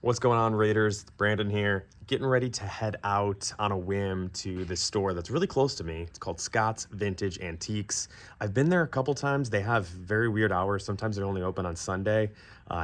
What's going on, Raiders? Brandon here, getting ready to head out on a whim to this store that's really close to me. It's called Scott's Vintage Antiques. I've been there a couple times. They have very weird hours. Sometimes they're only open on Sunday.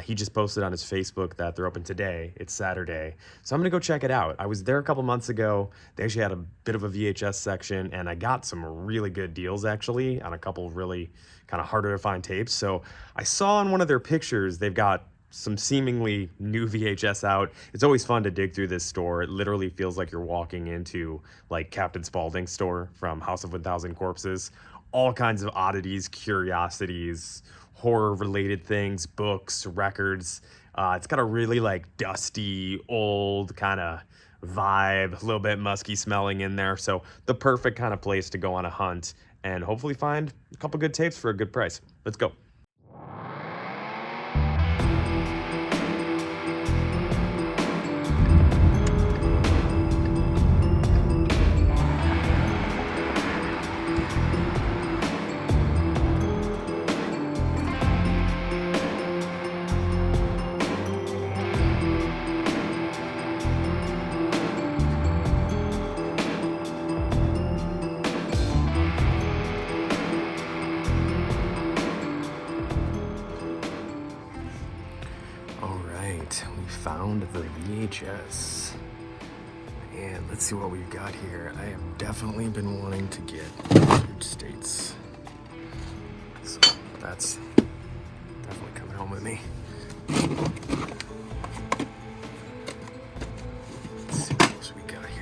He just posted on his Facebook that they're open today. It's Saturday. So I'm gonna go check it out. I was there a couple months ago. They actually had a bit of a VHS section, and I got some really good deals actually on a couple really kind of harder to find tapes. So I saw in one of their pictures, they've got some seemingly new VHS out. It's always fun to dig through this store. It literally feels like you're walking into like Captain Spaulding's store from House of 1000 Corpses. All kinds of oddities, curiosities, horror related things, books, records. It's got a really like dusty, old kind of vibe, a little bit musky smelling in there. So the perfect kind of place to go on a hunt and hopefully find a couple good tapes for a good price. Let's go. We found the VHS, and let's see what we've got here. I have definitely been wanting to get huge states, so that's definitely coming home with me. Let's see what else we got here.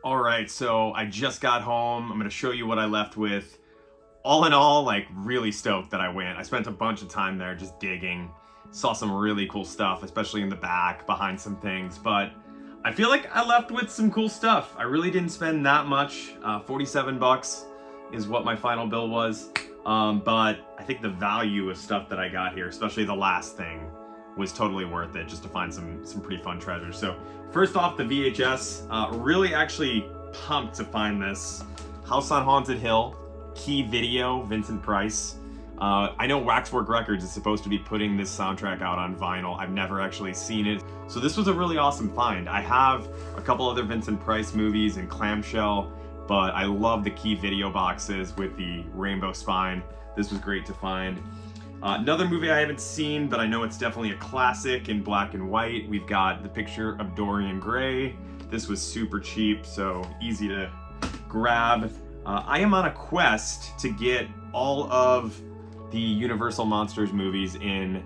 All right, so I just got home. I'm gonna show you what I left with. All in all, like, really stoked that I went. I spent a bunch of time there just digging. Saw some really cool stuff, especially in the back, behind some things. But I feel like I left with some cool stuff. I really didn't spend that much. 47 bucks is what my final bill was. But I think the value of stuff that I got here, especially the last thing, was totally worth it just to find some pretty fun treasures. So first off, the VHS, really actually pumped to find this. House on Haunted Hill, Key Video, Vincent Price. I know Waxwork Records is supposed to be putting this soundtrack out on vinyl. I've never actually seen it. So this was a really awesome find. I have a couple other Vincent Price movies in clamshell, but I love the Key Video boxes with the rainbow spine. This was great to find. Another movie I haven't seen, but I know it's definitely a classic in black and white. We've got The Picture of Dorian Gray. This was super cheap, so easy to grab. I am on a quest to get all of the Universal Monsters movies in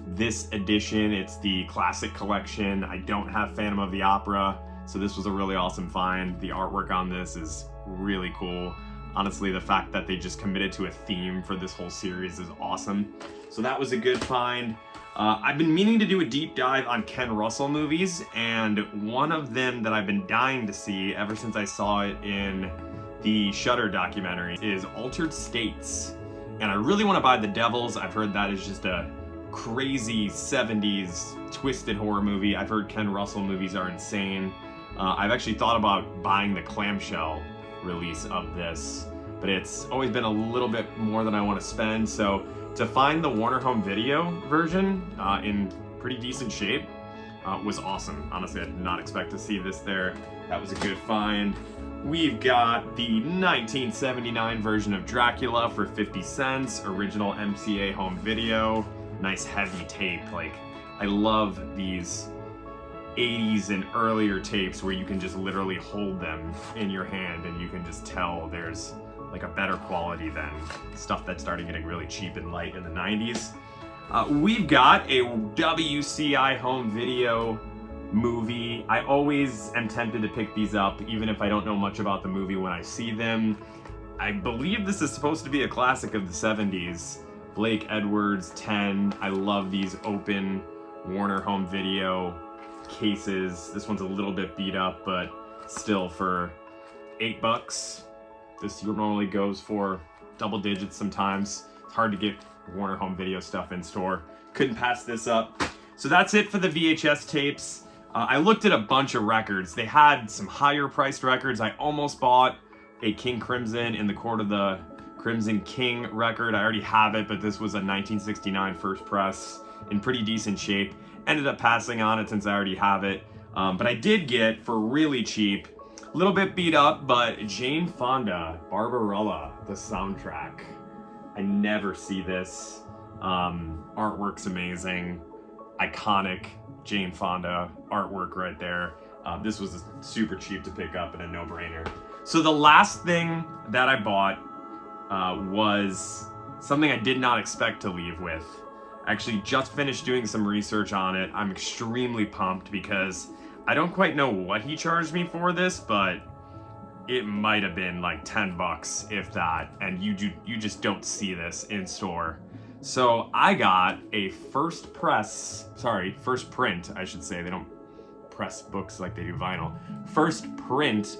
this edition. It's the classic collection. I don't have Phantom of the Opera, so this was a really awesome find. The artwork on this is really cool. Honestly, the fact that they just committed to a theme for this whole series is awesome. So that was a good find. I've been meaning to do a deep dive on Ken Russell movies, and one of them that I've been dying to see ever since I saw it in the Shudder documentary is Altered States. And I really want to buy The Devils. I've heard that is just a crazy 70s twisted horror movie. I've heard Ken Russell movies are insane. I've actually thought about buying the clamshell release of this, but it's always been a little bit more than I want to spend. So to find the Warner Home Video version in pretty decent shape was awesome. Honestly, I did not expect to see this there. That was a good find. We've got the 1979 version of Dracula for 50 cents, original MCA home video. Nice heavy tape. Like, I love these 80s and earlier tapes where you can just literally hold them in your hand and you can just tell there's like a better quality than stuff that started getting really cheap and light in the 90s. We've got a WCI home video movie. I always am tempted to pick these up even if I don't know much about the movie when I see them. I believe this is supposed to be a classic of the 70s. Blake Edwards 10. I love these open Warner Home Video cases. This one's a little bit beat up, but still, for $8, this normally goes for double digits sometimes. It's hard to get Warner Home Video stuff in store. Couldn't pass this up. So that's it for the VHS tapes. I looked at a bunch of records. They had some higher priced records. I almost bought a King Crimson in the Court of the Crimson King record. I already have it, but this was a 1969 first press in pretty decent shape. Ended up passing on it since I already have it. But I did get, for really cheap, a little bit beat up, but Jane Fonda, Barbarella, the soundtrack. I never see this. Artwork's amazing. Iconic Jane Fonda artwork right there. This was super cheap to pick up and a no-brainer. So the last thing that I bought was something I did not expect to leave with. Actually just finished doing some research on it. I'm extremely pumped because I don't quite know what he charged me for this, but it might have been like 10 bucks, if that, and you just don't see this in store. So I got a first print, I should say. They don't press books like they do vinyl. First print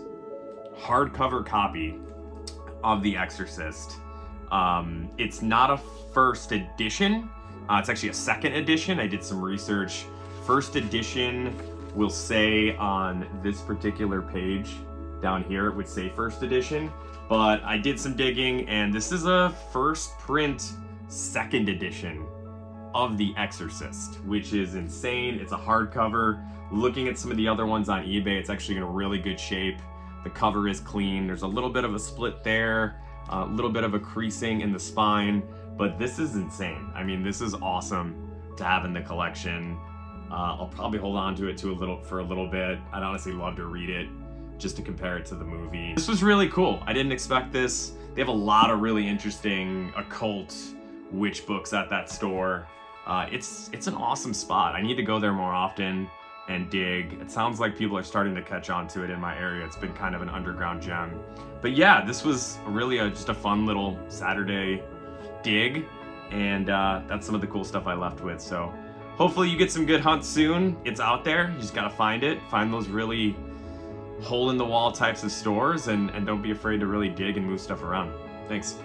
hardcover copy of The Exorcist. It's not a first edition. It's actually a second edition. I did some research. First edition will say on this particular page down here, it would say first edition, but I did some digging and this is a first print second edition of The Exorcist, which is insane. It's a hardcover. Looking at some of the other ones on eBay, it's actually in a really good shape. The cover is clean. There's a little bit of a split there, a little bit of a creasing in the spine, but this is insane. I mean, this is awesome to have in the collection. I'll probably hold on to it for a little bit. I'd honestly love to read it just to compare it to the movie. This was really cool. I didn't expect this. They have a lot of really interesting occult witch books at that store. It's an awesome spot. I need to go there more often. and dig. It sounds like people are starting to catch on to it in my area. It's been kind of an underground gem. But yeah, this was really just a fun little Saturday dig, and that's some of the cool stuff I left with. So hopefully you get some good hunts soon. It's out there. You just gotta find it. Find those really hole in the wall types of stores, and don't be afraid to really dig and move stuff around. Thanks.